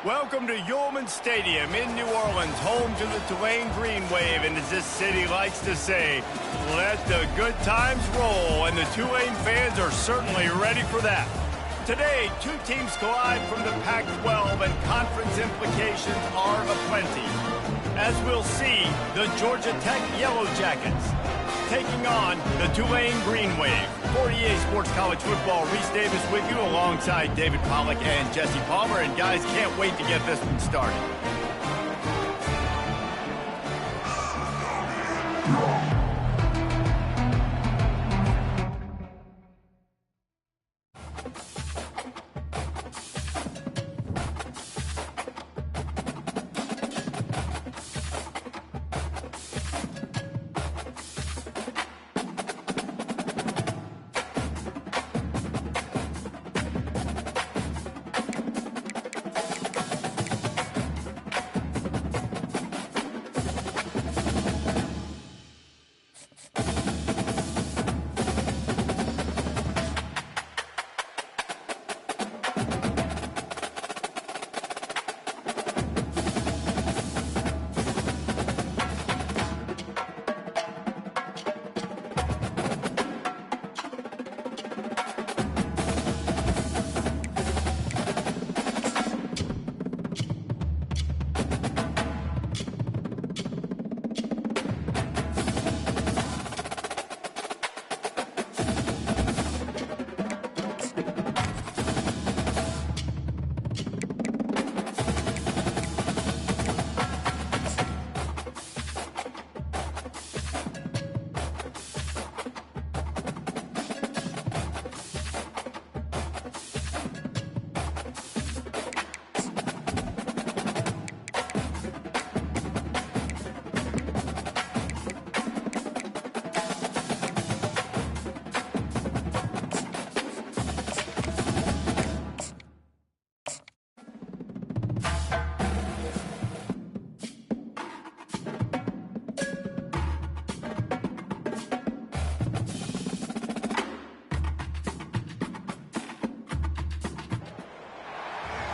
Welcome to Tulane Stadium in New Orleans, home to the Tulane Green Wave, and as this city likes to say, let the good times roll, and the Tulane fans are certainly ready for that. Today, two teams collide from the Pac-12, and conference implications are aplenty. As we'll see, the Georgia Tech Yellow Jackets taking on the Tulane Green Wave. For EA Sports College Football, Reese Davis with you alongside David Pollack and Jesse Palmer. And guys, can't wait to get this one started.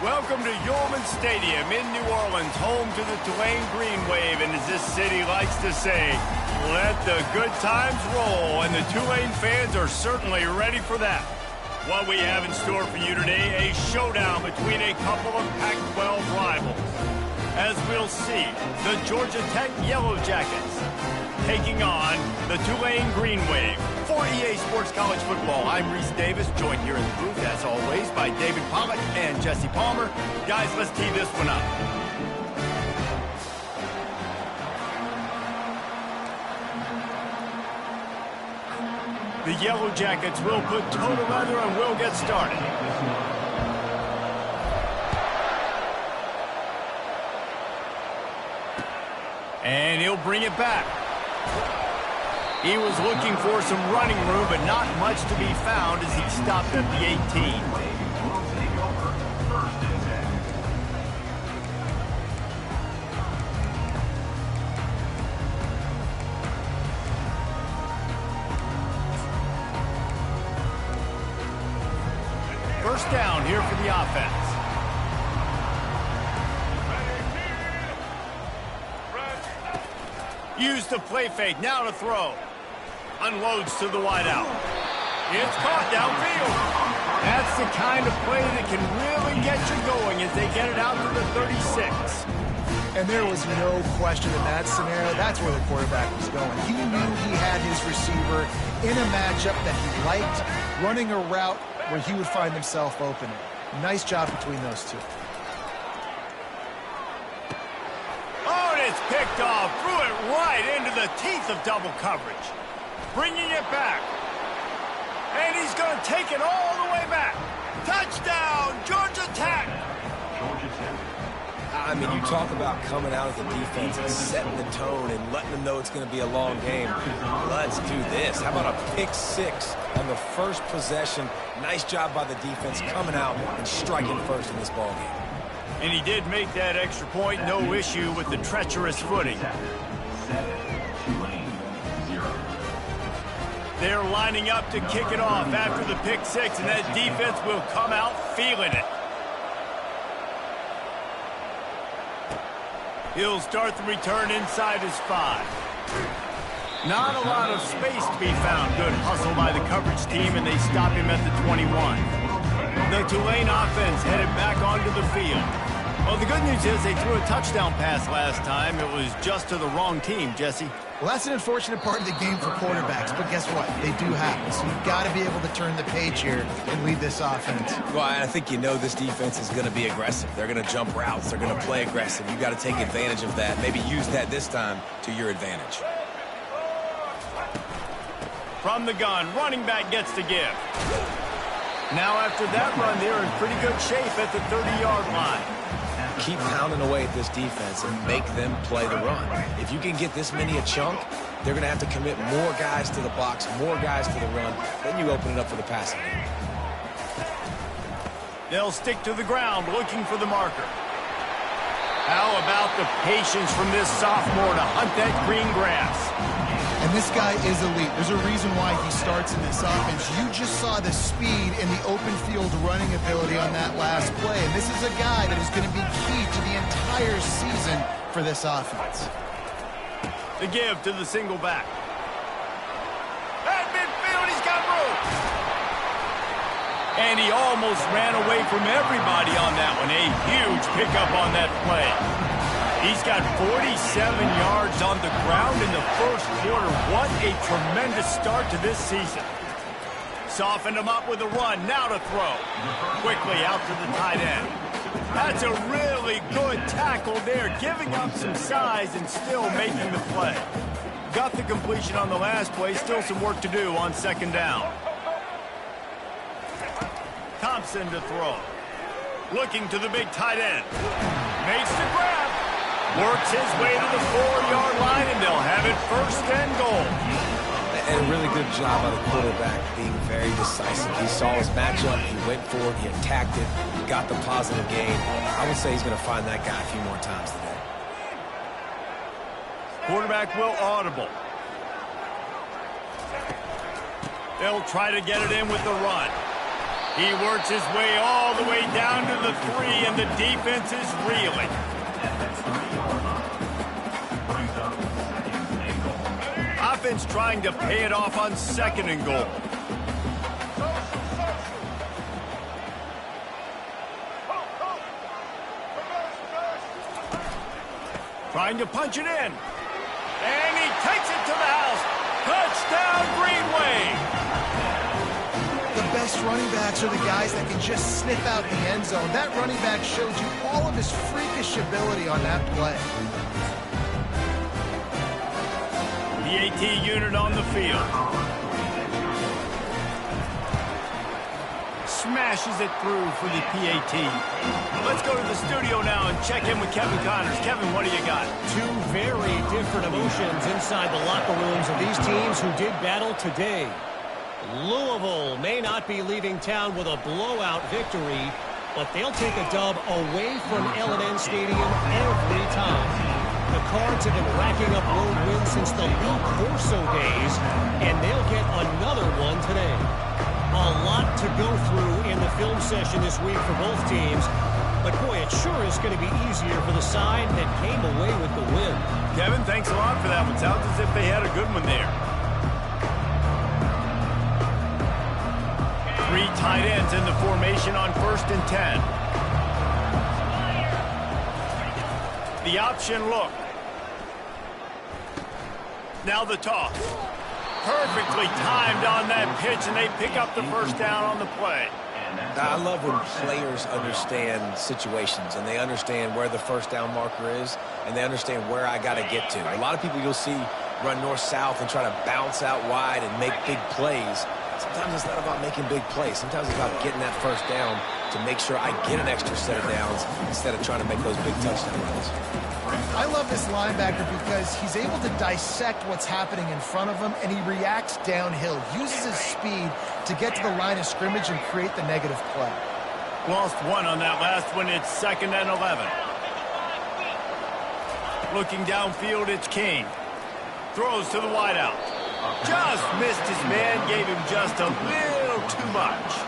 Welcome to Tulane Stadium in New Orleans, home to the Tulane Green Wave, and as this city likes to say, let the good times roll, and the Tulane fans are certainly ready for that. What we have in store for you today, a showdown between a couple of Pac-12 rivals. As we'll see, the Georgia Tech Yellow Jackets taking on the Tulane Green Wave. For EA Sports College Football, I'm Reese Davis, joined here in the booth, as always, by David Pollack and Jesse Palmer. Guys, let's tee this one up. The Yellow Jackets will put total leather and we'll get started. And he'll bring it back. He was looking for some running room, but not much to be found as he stopped at the 18. First down here for the offense. Use the play fake, now to throw. Unloads to the wideout. It's caught downfield. That's the kind of play that can really get you going as they get it out to the 36. And there was no question in that scenario. That's where the quarterback was going. He knew he had his receiver in a matchup that he liked, running a route where he would find himself open. Nice job between those two. Oh, and it's picked off. Threw it right into the teeth of double coverage. Bringing it back. And he's going to take it all the way back. Touchdown, Georgia Tech. I mean, you talk about coming out as a defense and setting the tone and letting them know it's going to be a long game. Let's do this. How about a pick six on the first possession? Nice job by the defense coming out and striking first in this ball game. And he did make that extra point. No issue with the treacherous footing. They're lining up to kick it off after the pick six, and that defense will come out feeling it. He'll start the return inside his 5. Not a lot of space to be found. Good hustle by the coverage team, and they stop him at the 21. The Tulane offense headed back onto the field. Well, the good news is they threw a touchdown pass last time. It was just to the wrong team, Jesse. Well, that's an unfortunate part of the game for quarterbacks, but guess what? They do happen. So you've got to be able to turn the page here and lead this offense. Well, I think you know this defense is going to be aggressive. They're going to jump routes. They're going to play aggressive. You've got to take advantage of that. Maybe use that this time to your advantage. From the gun, running back gets to give. Now after that run, they're in pretty good shape at the 30-yard line. Keep pounding away at this defense and make them play the run. If you can get this many a chunk, they're going to have to commit more guys to the box, more guys to the run. Then you open it up for the passing game. They'll stick to the ground looking for the marker. How about the patience from this sophomore to hunt that green grass? And this guy is elite. There's a reason why he starts in this offense. You just saw the speed and the open field running ability on that last play. And this is a guy that is going to be key to the entire season for this offense. The give to the single back. At midfield, he's got room. And he almost ran away from everybody on that one. A huge pickup on that play. He's got 47 yards on the ground in the first quarter. What a tremendous start to this season. Softened him up with a run. Now to throw. Quickly out to the tight end. That's a really good tackle there, giving up some size and still making the play. Got the completion on the last play. Still some work to do on second down. Thompson to throw. Looking to the big tight end. Makes the grab. Works his way to the 4-yard line, and they'll have it first and goal. And a really good job by the quarterback being very decisive. He saw his matchup, he went for it, he attacked it, got the positive gain. I would say he's going to find that guy a few more times today. Quarterback will audible. They'll try to get it in with the run. He works his way all the way down to the 3, and the defense is reeling. Offense trying to pay it off on second and goal. Trying to punch it in. And he takes it to the house. Touchdown, Green Wave. The best running backs are the guys that can just sniff out the end zone. That running back showed you all of his freakish ability on that play. PAT unit on the field. Smashes it through for the PAT. Let's go to the studio now and check in with Kevin Connors. Kevin, what do you got? Two very different emotions inside the locker rooms of these teams who did battle today. Louisville may not be leaving town with a blowout victory, but they'll take a dub away from L&N Stadium every time. The Cards have been racking up road wins since the Lou Corso days, and they'll get another one today. A lot to go through in the film session this week for both teams, but boy, it sure is going to be easier for the side that came away with the win. Kevin, thanks a lot for that one. Sounds as if they had a good one there. 3 tight ends in the formation on 1st and 10. The option look. Now the toss. Perfectly timed on that pitch, and they pick up the first down on the play. I love when players understand situations, and they understand where the first down marker is, and they understand where I got to get to. A lot of people you'll see run north-south and try to bounce out wide and make big plays. Sometimes it's not about making big plays. Sometimes it's about getting that first down to make sure I get an extra set of downs instead of trying to make those big touchdown runs. I love this linebacker because he's able to dissect what's happening in front of him, and he reacts downhill, uses his speed to get to the line of scrimmage and create the negative play. Lost one on that last one. It's 2nd and 11. Looking downfield, it's King. Throws to the wideout. Just missed his man, gave him just a little too much.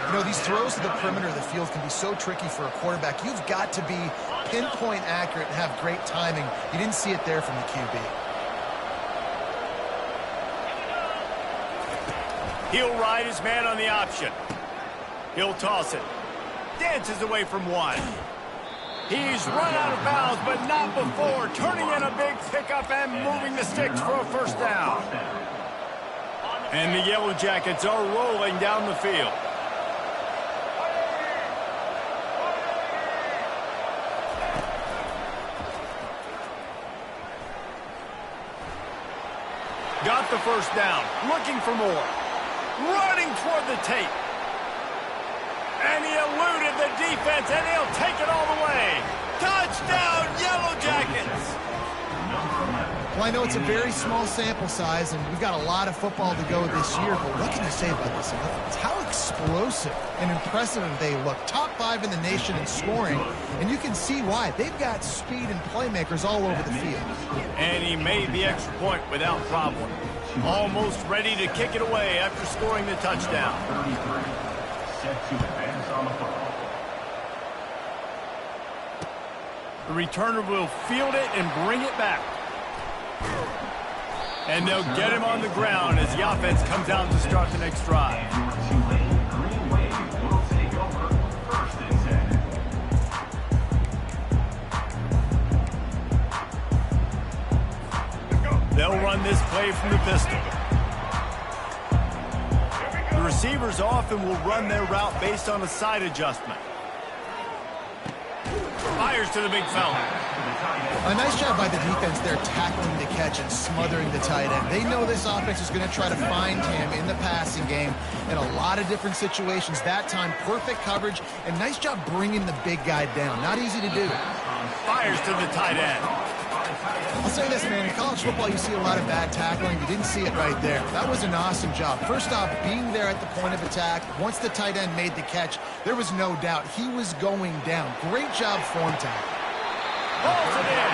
You know, these throws to the perimeter of the field can be so tricky for a quarterback. You've got to be pinpoint accurate and have great timing. You didn't see it there from the QB. He'll ride his man on the option. He'll toss it. Dances away from one. He's run out of bounds, but not before. Turning in a big pickup and moving the sticks for a first down. And the Yellow Jackets are rolling down the field. Got the first down. Looking for more. Running toward the tape. And he eluded the defense, and he'll take it all the way. Touchdown, Yellow Jackets! Well, I know it's a very small sample size, and we've got a lot of football to go this year, but what can you say about this offense? How explosive and impressive they look. Top 5 in the nation in scoring, and you can see why. They've got speed and playmakers all over the field. And he made the extra point without problem. Almost ready to kick it away after scoring the touchdown. The returner will field it and bring it back. And they'll get him on the ground as the offense comes out to start the next drive. They'll run this play from the pistol. The receivers often will run their route based on a side adjustment. Fires to the big fella. A nice job by the defense there tackling the catch and smothering the tight end. They know this offense is going to try to find him in the passing game in a lot of different situations. That time, perfect coverage, and nice job bringing the big guy down. Not easy to do. Fires to the tight end. I'll say this, man. In college football, you see a lot of bad tackling. You didn't see it right there. That was an awesome job. First off, being there at the point of attack. Once the tight end made the catch, there was no doubt he was going down. Great job form tackle. Pulls it in.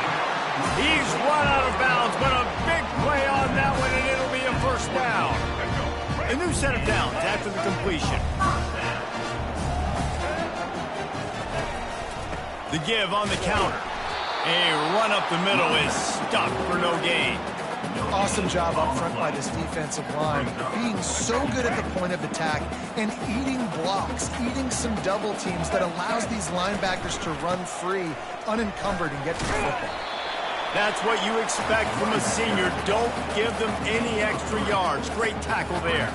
He's run out of bounds, but a big play on that one, and it'll be a first down. A new set of downs after the completion. The give on the counter. A run up the middle is stuck for no gain. Awesome job up front by this defensive line. Being so good at the point of attack and eating blocks, eating some double teams that allows these linebackers to run free, unencumbered, and get to the football. That's what you expect from a senior. Don't give them any extra yards. Great tackle there.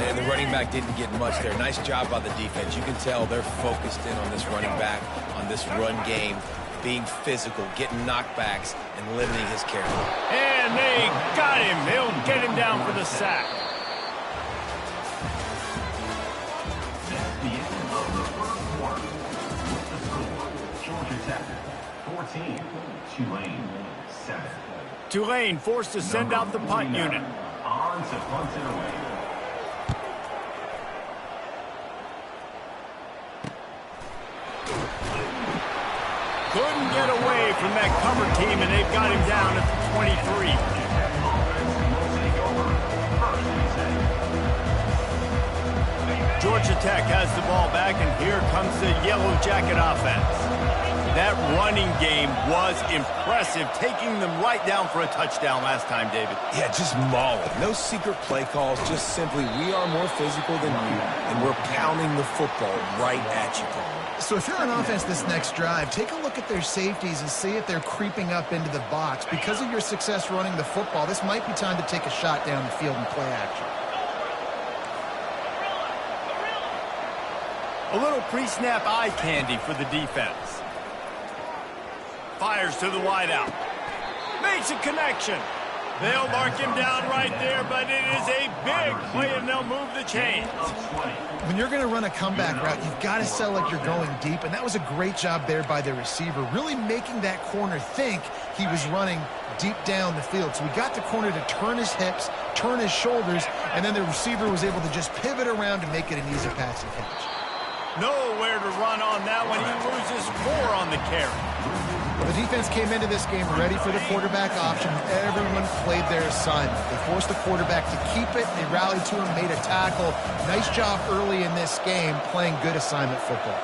And the running back didn't get much there. Nice job by the defense. You can tell they're focused in on this running back, on this run game, being physical, getting knockbacks, and limiting his carry. And they got him. They'll get him down for the sack. The end of the first quarter. With the score, Georgia Tech 14, Tulane 7. Tulane forced to send out the punt unit. On to punt it away. Couldn't get away from that cover team, and they've got him down at the 23. Georgia Tech has the ball back, and here comes the Yellow Jacket offense. That running game was impressive, taking them right down for a touchdown last time, David. Yeah, just mauling. No secret play calls, just simply we are more physical than you, and we're pounding the football right at you. So if you're on offense this next drive, take a look at their safeties and see if they're creeping up into the box. Because of your success running the football, this might be time to take a shot down the field and play action. A little pre-snap eye candy for the defense. Fires to the wideout. Makes a connection. They'll mark him down right there, but it is a big play, and they'll move the chains. When you're going to run a comeback route, you've got to sell like you're going deep, and that was a great job there by the receiver, really making that corner think he was running deep down the field. So we got the corner to turn his hips, turn his shoulders, and then the receiver was able to just pivot around and make it an easy pass and catch. Nowhere to run on that one. He loses 4 on the carry. Well, the defense came into this game ready for the quarterback option. Everyone played their assignment. They forced the quarterback to keep it. They rallied to him, made a tackle. Nice job early in this game playing good assignment football.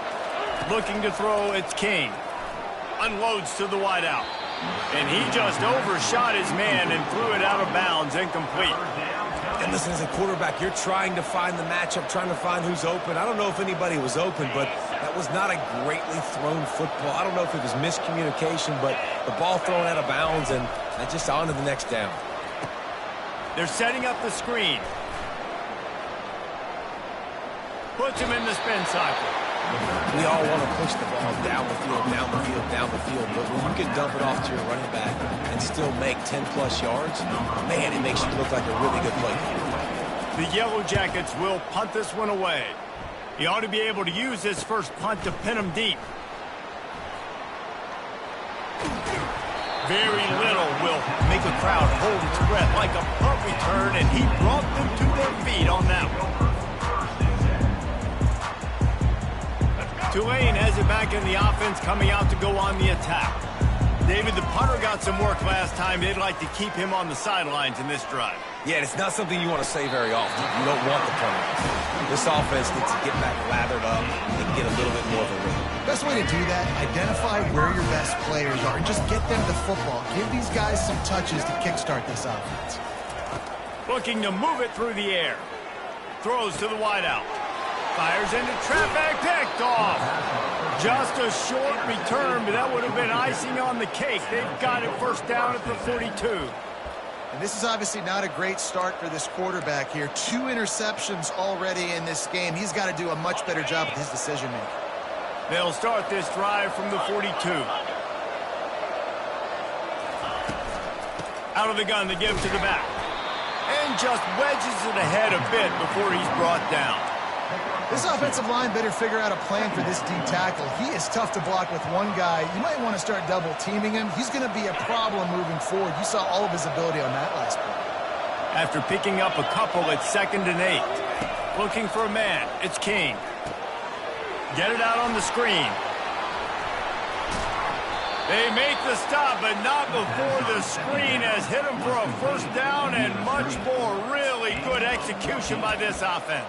Looking to throw, it's King. Unloads to the wideout. And he just overshot his man and threw it out of bounds, incomplete. And listen, as a quarterback, you're trying to find the matchup, trying to find who's open. I don't know if anybody was open, but that was not a greatly thrown football. I don't know if it was miscommunication, but the ball thrown out of bounds and just on to the next down. They're setting up the screen. Puts him in the spin cycle. We all want to push the ball down the field, down the field, down the field, but when you can dump it off to your running back and still make 10-plus yards, man, it makes you look like a really good play. The Yellow Jackets will punt this one away. He ought to be able to use this first punt to pin him deep. Very little will make a crowd hold its breath like a punt return, and he brought them to their feet on that one. Tulane has it back in the offense, coming out to go on the attack. David, the punter got some work last time. They'd like to keep him on the sidelines in this drive. Yeah, it's not something you want to say very often. You don't want the punter. This offense needs to get back lathered up and get a little bit more of a rhythm. Best way to do that, identify where your best players are and just get them the football. Give these guys some touches to kickstart this offense. Looking to move it through the air. Throws to the wideout. Fires into traffic, picked off. Just a short return, but that would have been icing on the cake. They've got it first down at the 42. And this is obviously not a great start for this quarterback here. 2 interceptions already in this game. He's got to do a much better job with his decision-making. They'll start this drive from the 42. Out of the gun, they give to the back. And just wedges it ahead a bit before he's brought down. This offensive line better figure out a plan for this D tackle. He is tough to block with one guy. You might want to start double-teaming him. He's going to be a problem moving forward. You saw all of his ability on that last play. After picking up a couple at 2nd and 8. Looking for a man. It's King. Get it out on the screen. They make the stop, but not before the screen has hit him for a first down and much more. Really good execution by this offense.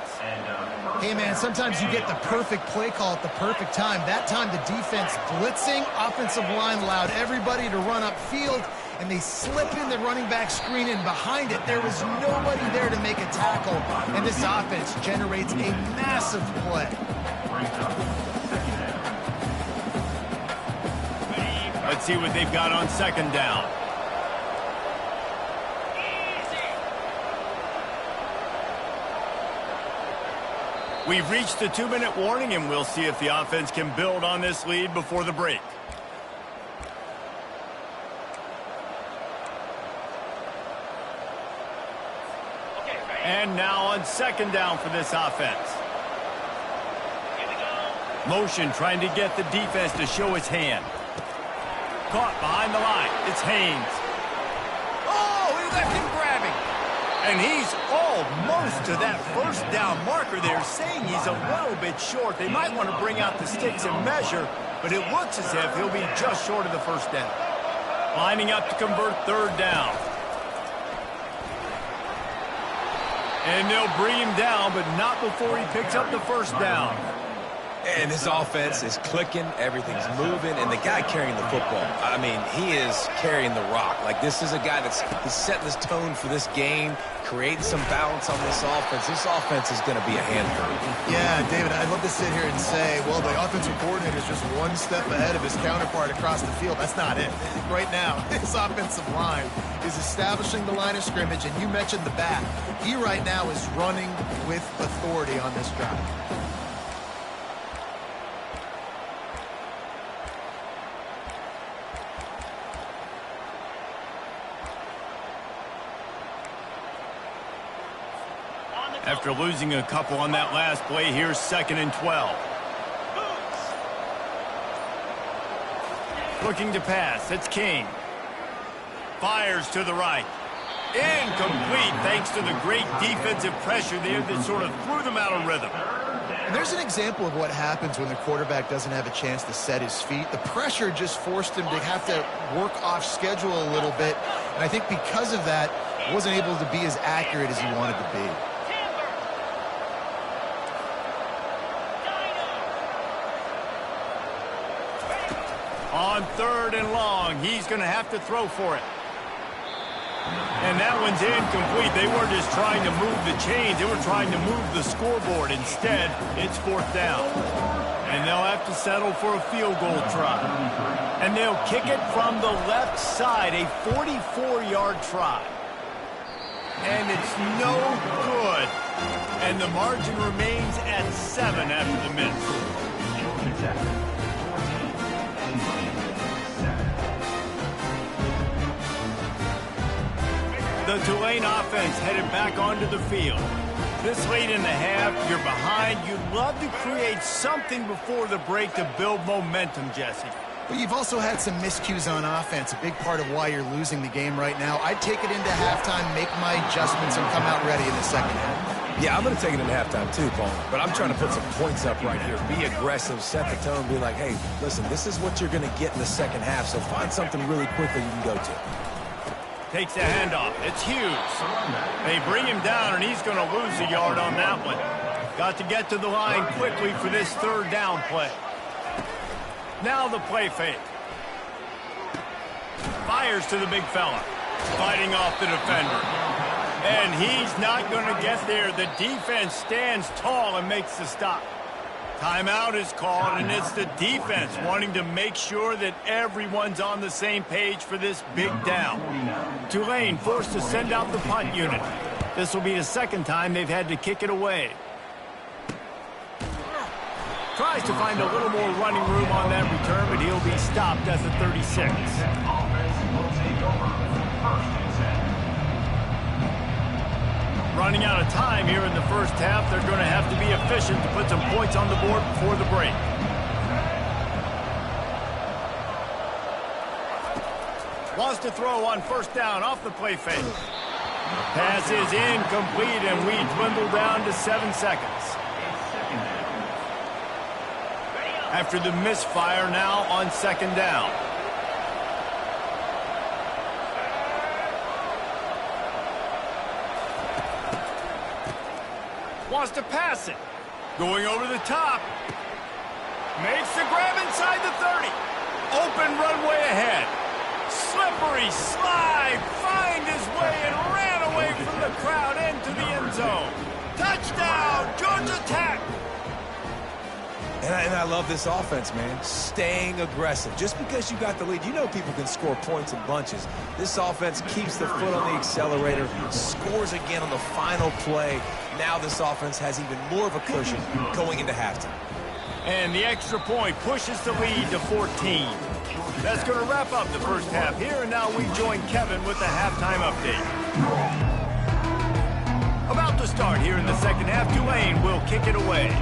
Hey, man, sometimes you get the perfect play call at the perfect time. That time the defense blitzing, offensive line allowed everybody to run upfield, and they slip in the running back screen, and behind it there was nobody there to make a tackle, and this offense generates a massive play. Let's see what they've got on 2nd down. We've reached the 2-minute warning, and we'll see if the offense can build on this lead before the break. And now on 2nd down for this offense. Motion trying to get the defense to show its hand. Caught behind the line. It's Haynes. Oh, he left him grabbing. And he's almost to that first down marker there, saying he's a little bit short. They might want to bring out the sticks and measure, but it looks as if he'll be just short of the first down. Lining up to convert 3rd down. And they'll bring him down, but not before he picks up the first down. And his offense is clicking, everything's moving, and the guy carrying the football, I mean, he is carrying the rock. Like, this is a guy he's setting this tone for this game, creating some balance on this offense. This offense is going to be a handful. Yeah, David, I'd love to sit here and say, well, the offensive coordinator is just one step ahead of his counterpart across the field. That's not it. Right now, his offensive line is establishing the line of scrimmage, and you mentioned the back. He right now is running with authority on this drive. After losing a couple on that last play, here's 2nd and 12. Looking to pass, it's King. Fires to the right. Incomplete, thanks to the great defensive pressure there that sort of threw them out of rhythm. And there's an example of what happens when the quarterback doesn't have a chance to set his feet. The pressure just forced him to have to work off schedule a little bit. And I think because of that, wasn't able to be as accurate as he wanted to be. On 3rd and long, he's going to have to throw for it. And that one's incomplete. They weren't just trying to move the chains. They were trying to move the scoreboard. Instead, it's 4th down. And they'll have to settle for a field goal try. And they'll kick it from the left side, a 44-yard try. And it's no good. And the margin remains at 7 after the miss. The Tulane offense headed back onto the field. This late in the half, you're behind. You'd love to create something before the break to build momentum, Jesse. But you've also had some miscues on offense, a big part of why you're losing the game right now. I'd take it into halftime, make my adjustments, and come out ready in the second half. Yeah, I'm going to take it into halftime too, Paul. But I'm trying to put some points up right here. Be aggressive, set the tone, be like, hey, listen, this is what you're going to get in the second half, so find something really quickly you can go to. Takes the handoff. It's Hughes. They bring him down, and he's going to lose a yard on that one. Got to get to the line quickly for this 3rd down play. Now the play fake. Fires to the big fella. Fighting off the defender. And he's not going to get there. The defense stands tall and makes the stop. Timeout is called, and it's the defense wanting to make sure that everyone's on the same page for this big down. Tulane forced to send out the punt unit. This will be the second time they've had to kick it away. Tries to find a little more running room on that return, but he'll be stopped at the 36. Running out of time here in the first half. They're going to have to be efficient to put some points on the board before the break. Wants to throw on 1st down off the play fake. Pass is incomplete, and we dwindle down to 7 seconds. After the misfire, now on 2nd down. Wants to pass it. Going over the top. Makes the grab inside the 30. Open runway ahead. Slippery slide. Find his way and ran away from the crowd into the end zone. Touchdown, Georgia Tech. And I love this offense, man. Staying aggressive. Just because you got the lead, you know people can score points in bunches. This offense keeps the foot on the accelerator, scores again on the final play. Now this offense has even more of a cushion going into halftime. And the extra point pushes the lead to 14. That's going to wrap up the first half here, and now we join Kevin with the halftime update. About to start here in the second half, Tulane will kick it away.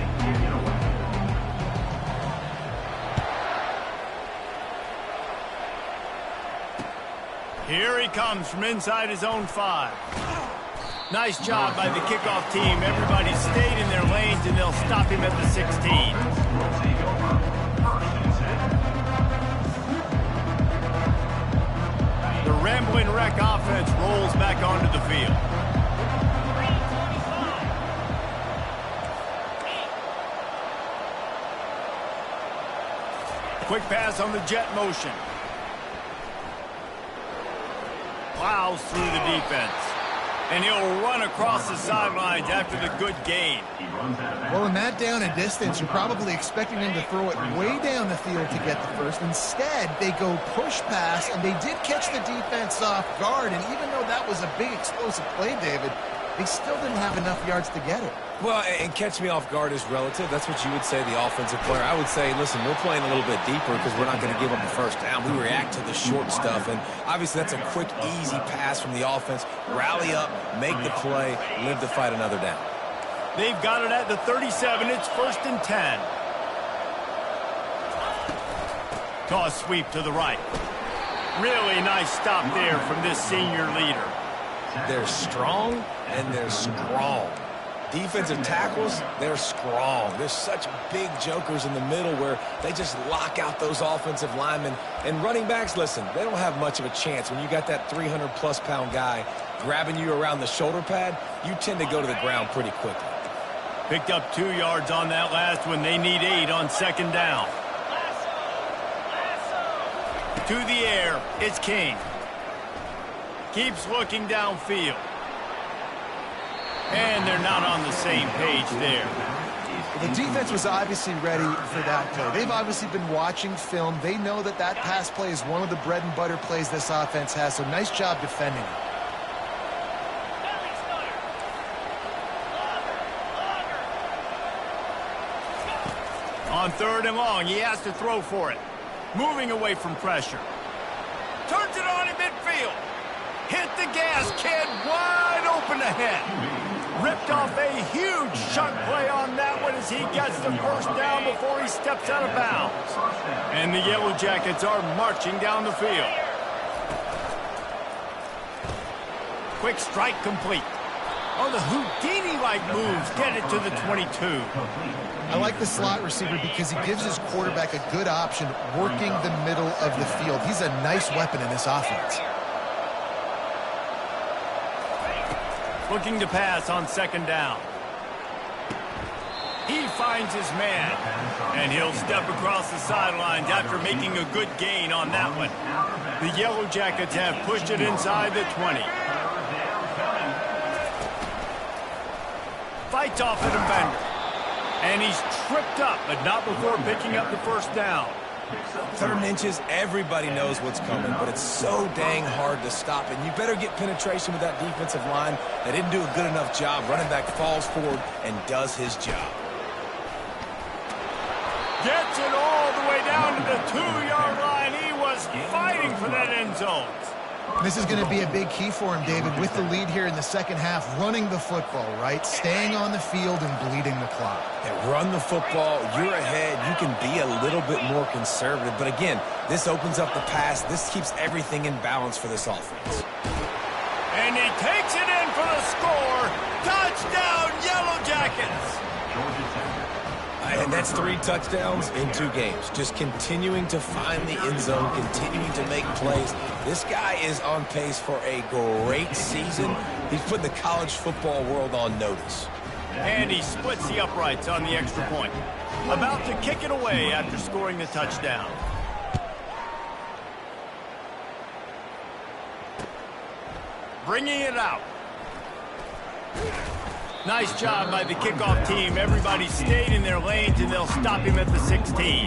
Here he comes from inside his own 5. Nice job by the kickoff team. Everybody stayed in their lanes, and they'll stop him at the 16. The Rambling Wreck offense rolls back onto the field. Quick pass on the jet motion. Plows through the defense. And he'll run across the sidelines after the good gain. Well, in that down and distance, you're probably expecting him to throw it way down the field to get the first. Instead, they go push pass, and they did catch the defense off guard. And even though that was a big explosive play, David, they still didn't have enough yards to get it. Well, and catch me off guard is relative. That's what you would say, the offensive player. I would say, listen, we're playing a little bit deeper because we're not going to give them the first down. We react to the short stuff, and obviously that's a quick, easy pass from the offense. Rally up, make the play, live to fight another down. They've got it at the 37. It's 1st and 10. Toss sweep to the right. Really nice stop there from this senior leader. They're strong, and they're strong. Defensive tackles, they're strong. There's such big jokers in the middle where they just lock out those offensive linemen. And running backs, listen, they don't have much of a chance. When you got that 300-plus pound guy grabbing you around the shoulder pad, you tend to go to the ground pretty quickly. Picked up 2 yards on that last one. They need 8 on second down. To the air, it's King. Keeps looking downfield. And they're not on the same page there. The defense was obviously ready for that play. They've obviously been watching film. They know that that pass play is one of the bread and butter plays this offense has, so nice job defending it. On 3rd and long, he has to throw for it. Moving away from pressure. Turns it on in midfield. Hit the gas, kid, wide open ahead. Ripped off a huge chunk play on that one as he gets the first down before he steps out of bounds. And the Yellow Jackets are marching down the field. Quick strike complete. Oh, the Houdini-like moves get it to the 22. I like the slot receiver because he gives his quarterback a good option working the middle of the field. He's a nice weapon in this offense. Looking to pass on second down. He finds his man, and he'll step across the sidelines after making a good gain on that one. The Yellow Jackets have pushed it inside the 20. Fights off the defender. And he's tripped up, but not before picking up the first down. 3rd and inches, everybody knows what's coming, but it's so dang hard to stop. And you better get penetration with that defensive line. They didn't do a good enough job. Running back falls forward and does his job. Gets it all the way down to the 2-yard line. He was fighting for that end zone. This is going to be a big key for him, David, with the lead here in the second half, running the football, right? Staying on the field and bleeding the clock. Yeah, run the football, you're ahead, you can be a little bit more conservative. But again, this opens up the pass. This keeps everything in balance for this offense. And he takes it in for the score. Touchdown, Yellow Jackets. And that's 3 touchdowns in 2 games. Just continuing to find the end zone, continuing to make plays. This guy is on pace for a great season. He's put the college football world on notice. And he splits the uprights on the extra point. About to kick it away after scoring the touchdown. Bringing it out. Nice job by the kickoff team. Everybody stayed in their lanes, and they'll stop him at the 16.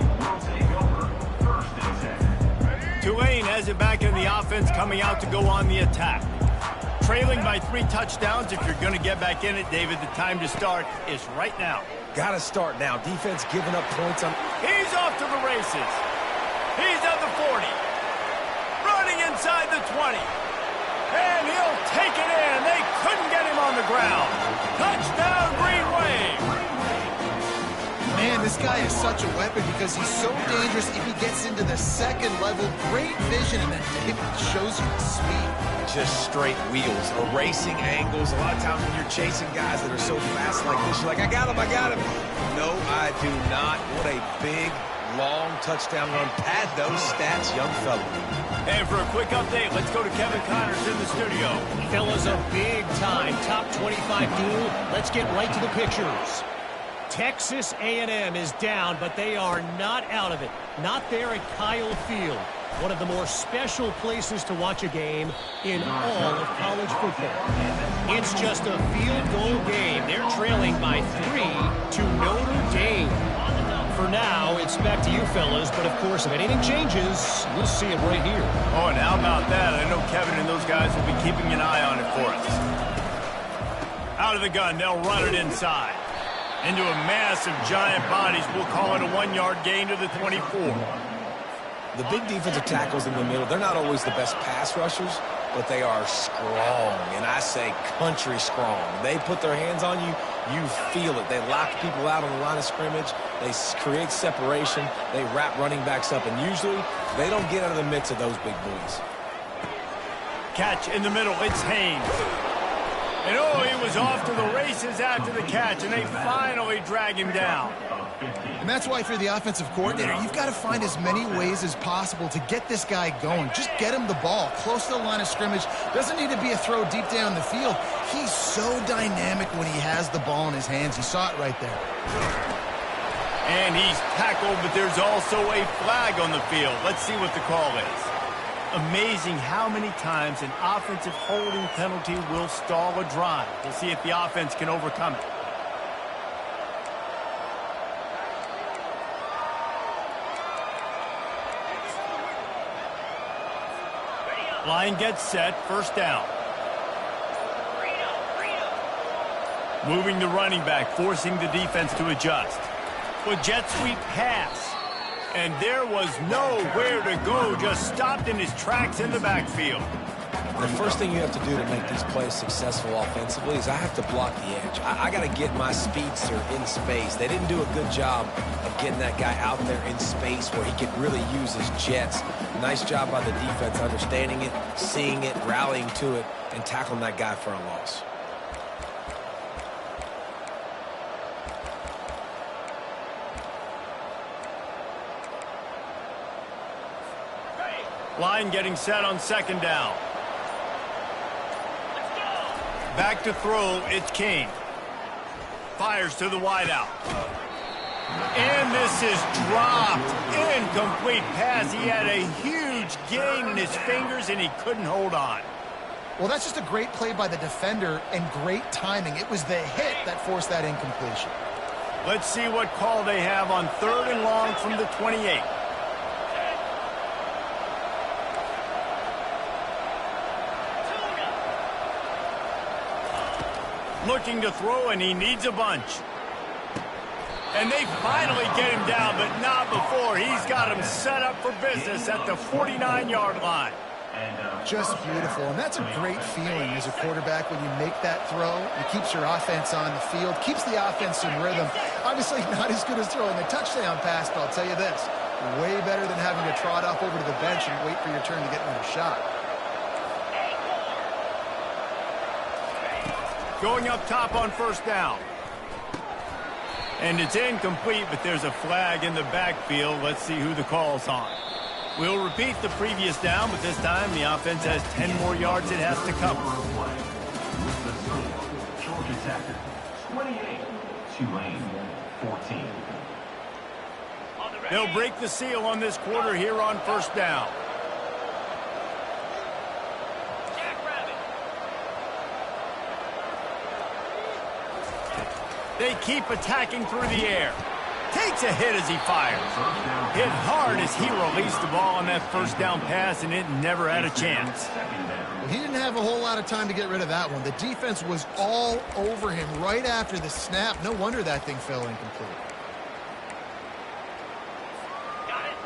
Tulane has it back in the offense, coming out to go on the attack. Trailing by 3 touchdowns. If you're going to get back in it, David, the time to start is right now. Got to start now. Defense giving up points on... He's off to the races. He's at the 40. Running inside the 20. And he'll take it in. They couldn't get him on the ground. Touchdown, Green Wave. Man, this guy is such a weapon because he's so dangerous if he gets into the second level. Great vision, and then it shows you the speed. Just straight wheels, erasing angles. A lot of times when you're chasing guys that are so fast like this, you're like, I got him, I got him. No, I do not. What a big, long touchdown run. Pad those stats, young fella. And for a quick update, let's go to Kevin Connors in the studio. Fellas, a big-time top 25 duel. Let's get right to the pictures. Texas A&M is down, but they are not out of it. Not there at Kyle Field, one of the more special places to watch a game in all of college football. It's just a field goal game. They're trailing by 3 to Notre Dame. For now, it's back to you fellas, but of course, if anything changes, we'll see it right here. Oh, and how about that? I know Kevin and those guys will be keeping an eye on it for us. Out of the gun, they'll run it inside. Into a mass of giant bodies. We'll call it a 1-yard gain to the 24. The big defensive tackles in the middle, they're not always the best pass rushers, but they are strong, and I say country strong. They put their hands on you, you feel it. They lock people out on the line of scrimmage. They create separation. They wrap running backs up, and usually they don't get out of the midst of those big boys. Catch in the middle. It's Haynes. And oh, he was off to the races after the catch, and they finally drag him down. And that's why if you're the offensive coordinator, you've got to find as many ways as possible to get this guy going. Just get him the ball close to the line of scrimmage. Doesn't need to be a throw deep down the field. He's so dynamic when he has the ball in his hands. You saw it right there. And he's tackled, but there's also a flag on the field. Let's see what the call is. Amazing how many times an offensive holding penalty will stall a drive. We'll see if the offense can overcome it. Line gets set, first down. Moving the running back, forcing the defense to adjust. A jet sweep pass. And there was nowhere to go, just stopped in his tracks in the backfield. The first thing you have to do to make these plays successful offensively is I have to block the edge. I got to get my speedster in space. They didn't do a good job of getting that guy out there in space where he could really use his jets. Nice job by the defense understanding it, seeing it, rallying to it, and tackling that guy for a loss. Line getting set on second down. Back to throw, it's King. Fires to the wideout. And this is dropped. Incomplete pass. He had a huge gain in his fingers, and he couldn't hold on. Well, that's just a great play by the defender and great timing. It was the hit that forced that incompletion. Let's see what call they have on 3rd and long from the 28. Looking to throw, and he needs a bunch. And they finally get him down, but not before. He's got him set up for business at the 49-yard line. Just beautiful, and that's a great feeling as a quarterback when you make that throw. It keeps your offense on the field, keeps the offense in rhythm. Obviously not as good as throwing a touchdown pass, but I'll tell you this, way better than having to trot off over to the bench and wait for your turn to get another shot. Going up top on first down. And it's incomplete, but there's a flag in the backfield. Let's see who the call's on. We'll repeat the previous down, but this time the offense has 10 more yards it has to cover. With the score, Georgia Tech 28, Tulane 14. They'll break the seal on this quarter here on first down. They keep attacking through the air. Takes a hit as he fires. Hit hard as he released the ball on that first down pass, and it never had a chance. Well, he didn't have a whole lot of time to get rid of that one. The defense was all over him right after the snap. No wonder that thing fell incomplete.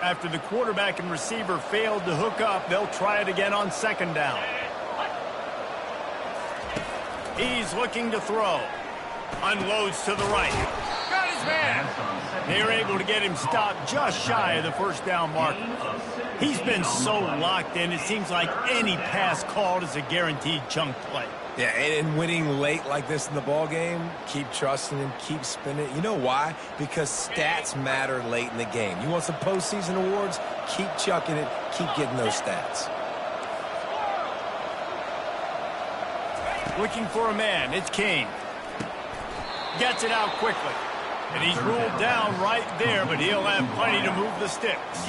After the quarterback and receiver failed to hook up, they'll try it again on second down. He's looking to throw. Unloads to the right. Got his man. They're able to get him stopped just shy of the first down mark. He's been so locked in, it seems like any pass called is a guaranteed chunk play. Yeah, and winning late like this in the ball game, keep trusting him, keep spinning. You know why? Because stats matter late in the game. You want some postseason awards? Keep chucking it, keep getting those stats. Looking for a man, it's Kane. Gets it out quickly. And he's ruled down right there, but he'll have plenty to move the sticks.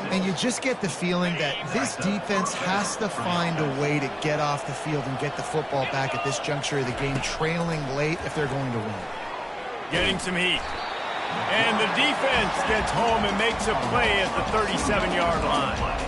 And you just get the feeling that this defense has to find a way to get off the field and get the football back at this juncture of the game, trailing late if they're going to win. Getting some heat. And the defense gets home and makes a play at the 37-yard line.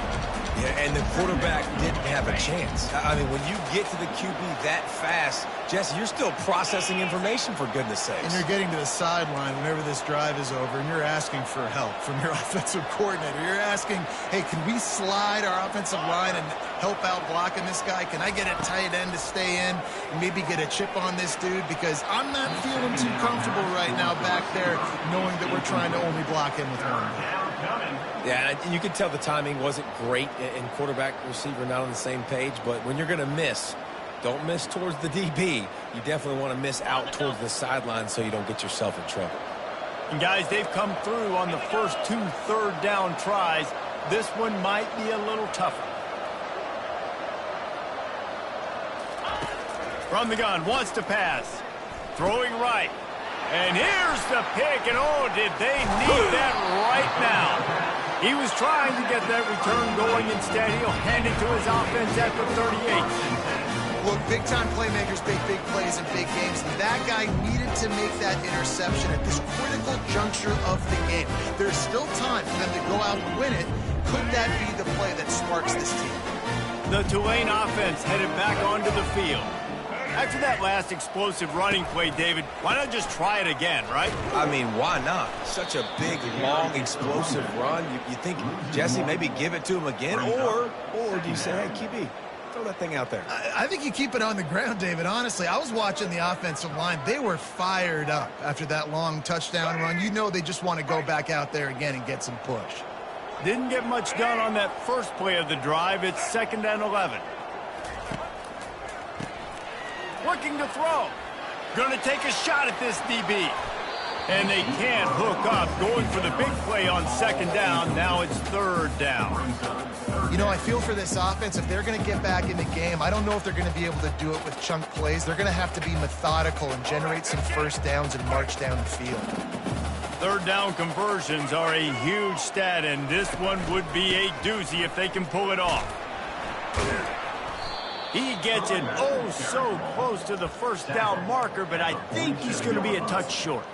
Yeah, and the quarterback didn't have a chance. I mean, when you get to the QB that fast, Jesse, you're still processing information, for goodness sakes. And you're getting to the sideline whenever this drive is over, and you're asking for help from your offensive coordinator. You're asking, hey, can we slide our offensive line and help out blocking this guy? Can I get a tight end to stay in and maybe get a chip on this dude? Because I'm not feeling too comfortable right now back there knowing that we're trying to only block him with one. Yeah, and you could tell the timing wasn't great and quarterback receiver not on the same page, but when you're going to miss, Don't miss towards the DB. You definitely want to miss out towards the sideline so you don't get yourself in trouble. And guys, they've come through on the first 2 third-down tries. This one might be a little tougher. From the gun, wants to pass. Throwing right. And here's the pick, and oh, did they need that right now. He was trying to get that return going. Instead, he'll hand it to his offense at the 38. Look, big-time playmakers make big plays in big games. That guy needed to make that interception at this critical juncture of the game. There's still time for them to go out and win it. Could that be the play that sparks this team? The Tulane offense headed back onto the field. After that last explosive running play, David, why not just try it again, right? I mean, why not? Such a big, long, explosive run. You think, Jesse, maybe give it to him again? Or do you say, hey, QB, throw that thing out there? I think you keep it on the ground, David. Honestly, I was watching the offensive line. They were fired up after that long touchdown run. You know they just want to go back out there again and get some push. Didn't get much done on that first play of the drive. It's 2nd and 11. Looking to throw. Going to take a shot at this DB. And they can't hook up. Going for the big play on 2nd down. Now it's 3rd down. You know, I feel for this offense. If they're going to get back in the game, I don't know if they're going to be able to do it with chunk plays. They're going to have to be methodical and generate some first downs and march down the field. 3rd down conversions are a huge stat, and this one would be a doozy if they can pull it off. He gets it oh so close to the 1st down marker, but I think he's going to be a touch short.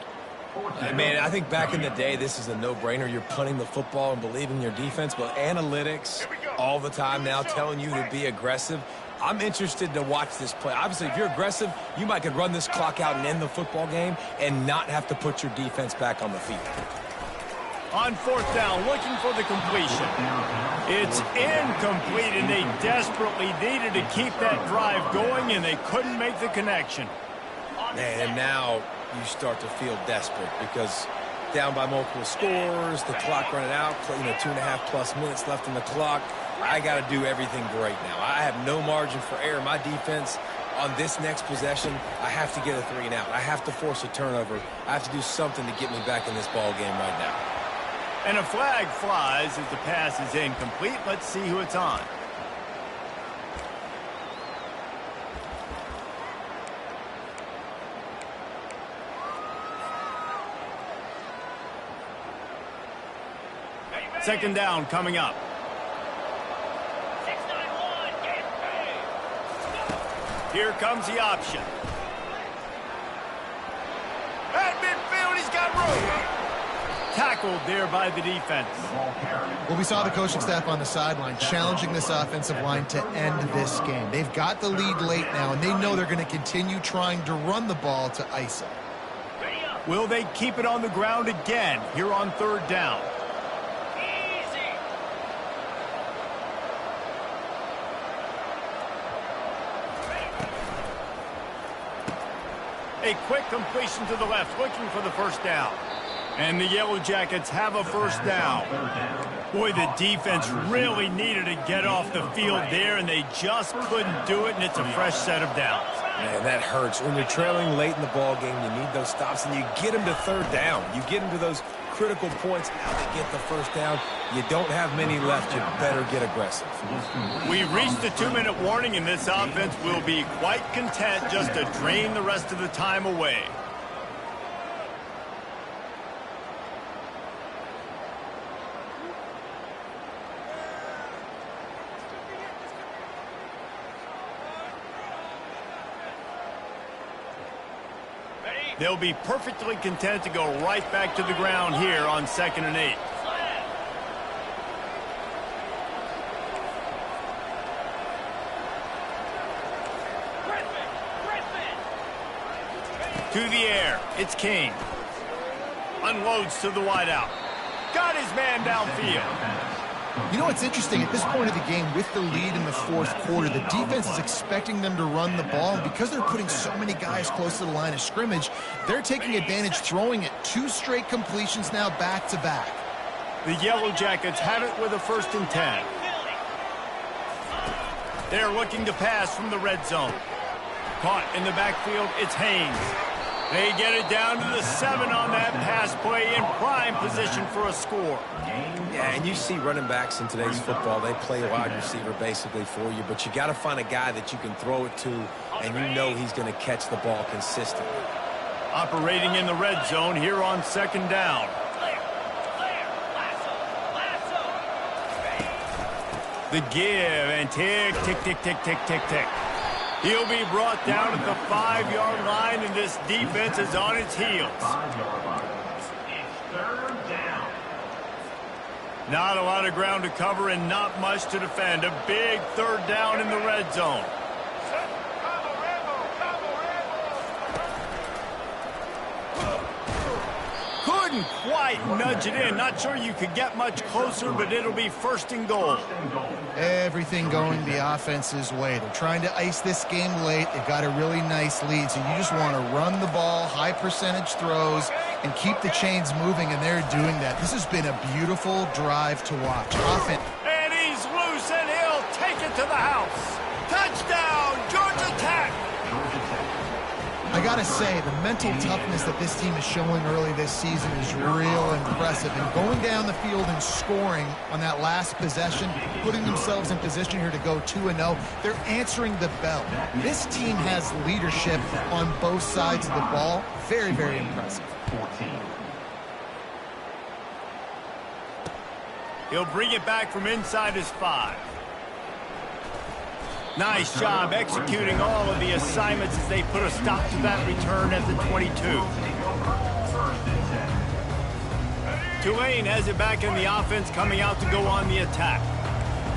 Hey, man, I think back in the day, this is a no-brainer. You're punting the football and believing in your defense, but analytics all the time now telling you to be aggressive. I'm interested to watch this play. Obviously, if you're aggressive, you might could run this clock out and end the football game and not have to put your defense back on the field. On 4th down, looking for the completion. It's incomplete, and they desperately needed to keep that drive going, and they couldn't make the connection. And now you start to feel desperate because down by multiple scores, the clock running out, 2.5+ minutes left in the clock. I got to do everything great now. I have no margin for error. My defense on this next possession, I have to get a 3 and out. I have to force a turnover. I have to do something to get me back in this ball game right now. And a flag flies as the pass is incomplete. Let's see who it's on. Second down coming up. Here comes the option. At midfield, he's got room. Tackled there by the defense. Well, we saw the coaching staff on the sideline challenging this offensive line to end this game. They've got the lead late now, and they know they're going to continue trying to run the ball to ice it. Will they keep it on the ground again here on 3rd down? A quick completion to the left, looking for the 1st down. And the Yellow Jackets have a 1st down. Boy, the defense really needed to get off the field there, and they just couldn't do it, and it's a fresh set of downs. Man, that hurts. When you're trailing late in the ball game, you need those stops, and you get them to 3rd down. You get them to those critical points. Now they get the 1st down. You don't have many left. You better get aggressive. We've reached the 2-minute warning, and this offense will be quite content just to drain the rest of the time away. They'll be perfectly content to go right back to the ground here on 2nd and 8. To the air, it's King. Unloads to the wideout. Got his man downfield. You know what's interesting? At this point of the game, with the lead in the 4th quarter, the defense is expecting them to run the ball. And because they're putting so many guys close to the line of scrimmage, they're taking advantage, throwing it 2 straight completions now back-to-back. The Yellow Jackets have it with a 1st and 10. They're looking to pass from the red zone. Caught in the backfield, it's Haynes. They get it down to the 7 on that pass play in prime position for a score. Yeah, and you see running backs in today's football, they play a wide receiver basically for you, but you got to find a guy that you can throw it to, and you know he's going to catch the ball consistently. Operating in the red zone here on 2nd down. The give, and tick, tick, tick, tick, tick, tick, tick. He'll be brought down at the 5-yard line, and this defense is on its heels. 5-yard line. It's 3rd down. Not a lot of ground to cover and not much to defend. A big 3rd down in the red zone. Couldn't quite nudge it in. Not sure you could get much closer, but it'll be 1st and goal. Everything going the offense's way. They're trying to ice this game late. They've got a really nice lead, so you just want to run the ball, high percentage throws, and keep the chains moving, and they're doing that. This has been a beautiful drive to watch. And he's loose, and he'll take it to the house. Touchdown, Georgia Tech! I got to say, the mental toughness that this team is showing early this season is real impressive. And going down the field and scoring on that last possession, putting themselves in position here to go 2-0, they're answering the bell. This team has leadership on both sides of the ball. Very, very impressive. 14. He'll bring it back from inside his 5. Nice job executing all of the assignments as they put a stop to that return at the 22. Tulane has it back in the offense, coming out to go on the attack.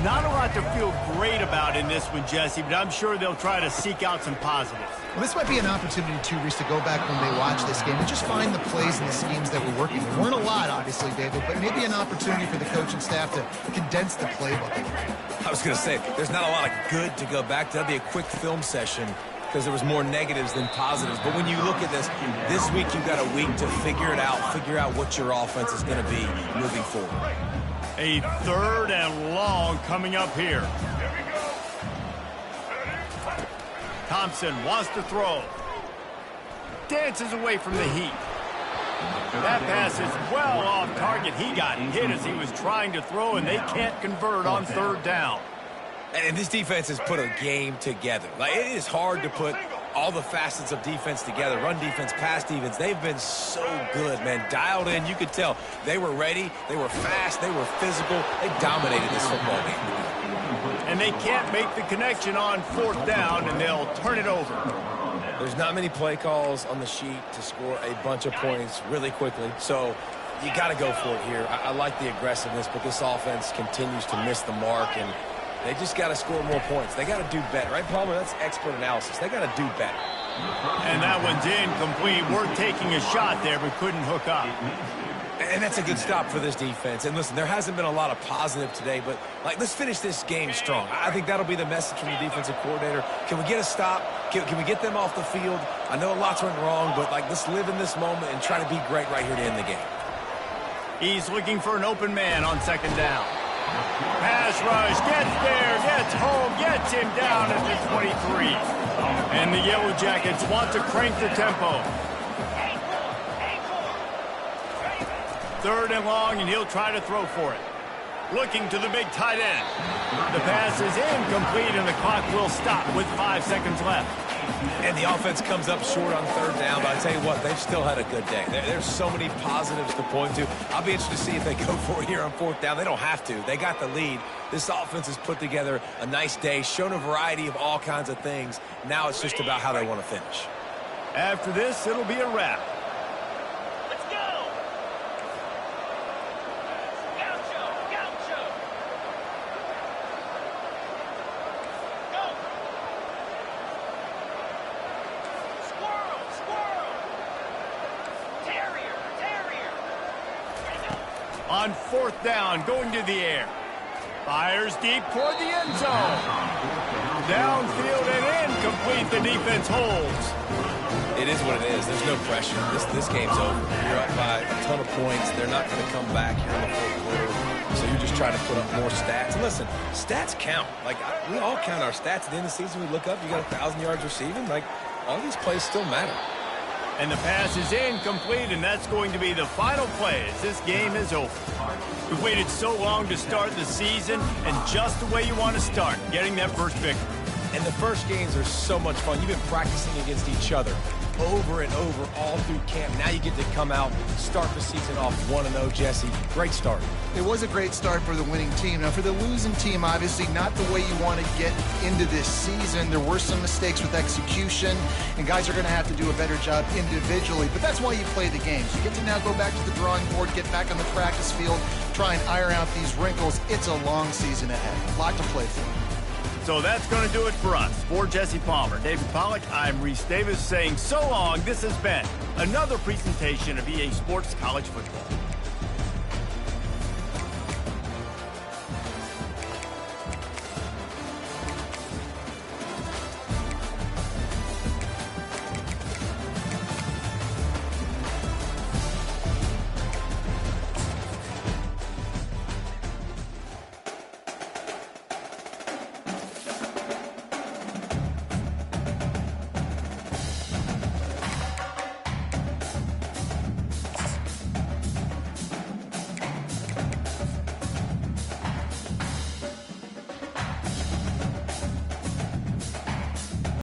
Not a lot to feel great about in this one, Jesse, but I'm sure they'll try to seek out some positives. Well, this might be an opportunity, too, Reese, to go back when they watch this game and just find the plays and the schemes that were working. There weren't a lot, obviously, David, but maybe an opportunity for the coaching staff to condense the playbook. I was going to say, there's not a lot of good to go back to. That'd be a quick film session because there was more negatives than positives. But when you look at this week you've got a week to figure it out, figure out what your offense is going to be moving forward. A 3rd and long coming up here. Thompson wants to throw. Dances away from the heat. That pass is well off target. He got hit as he was trying to throw, and they can't convert on 3rd down. And this defense has put a game together. Like, it is hard to put all the facets of defense together. Run defense, pass defense. They've been so good, man. Dialed in. You could tell they were ready. They were fast. They were physical. They dominated this football game. And they can't make the connection on 4th down, and they'll turn it over. There's not many play calls on the sheet to score a bunch of points really quickly, so you got to go for it here. I like the aggressiveness, but this offense continues to miss the mark, and they just got to score more points. They got to do better, right, Palmer? That's expert analysis. They got to do better. And that one's incomplete. We're taking a shot there, but couldn't hook up. And that's a good stop for this defense. And listen, there hasn't been a lot of positive today, but let's finish this game strong. I think that'll be the message from the defensive coordinator. Can we get a stop? Can we get them off the field? I know lots went wrong, but let's live in this moment and try to be great right here to end the game. He's looking for an open man on 2nd down. Pass rush, gets there, gets home, gets him down at the 23. And the Yellow Jackets want to crank the tempo. 3rd and long, and he'll try to throw for it. Looking to the big tight end. The pass is incomplete, and the clock will stop with 5 seconds left. And the offense comes up short on 3rd down, but I tell you what, they've still had a good day. There's so many positives to point to. I'll be interested to see if they go for it here on 4th down. They don't have to. They got the lead. This offense has put together a nice day, shown a variety of all kinds of things. Now it's just about how they want to finish. After this, it'll be a wrap. On 4th down, going to the air. Fires deep toward the end zone. Downfield and incomplete. The defense holds. It is what it is. There's no pressure. This game's over. You're up by a ton of points. They're not going to come back here in the fourth quarter. So you're just trying to put up more stats. And listen, stats count. Like, we all count our stats. At the end of the season, we look up, you got 1,000 yards receiving. Like, all these plays still matter. And the pass is incomplete, and that's going to be the final play as this game is over. We've waited so long to start the season, and just the way you want to start, getting that first victory. And the first games are so much fun. You've been practicing against each other over and over all through camp. Now you get to come out, start the season off 1-0, Jesse. Great start. It was a great start for the winning team. Now, for the losing team, obviously not the way you want to get into this season. There were some mistakes with execution, and guys are going to have to do a better job individually. But that's why you play the games. You get to now go back to the drawing board, get back on the practice field, try and iron out these wrinkles. It's a long season ahead. A lot to play for. So that's going to do it for us. For Jesse Palmer, David Pollack, I'm Reese Davis saying so long. This has been another presentation of EA Sports College Football.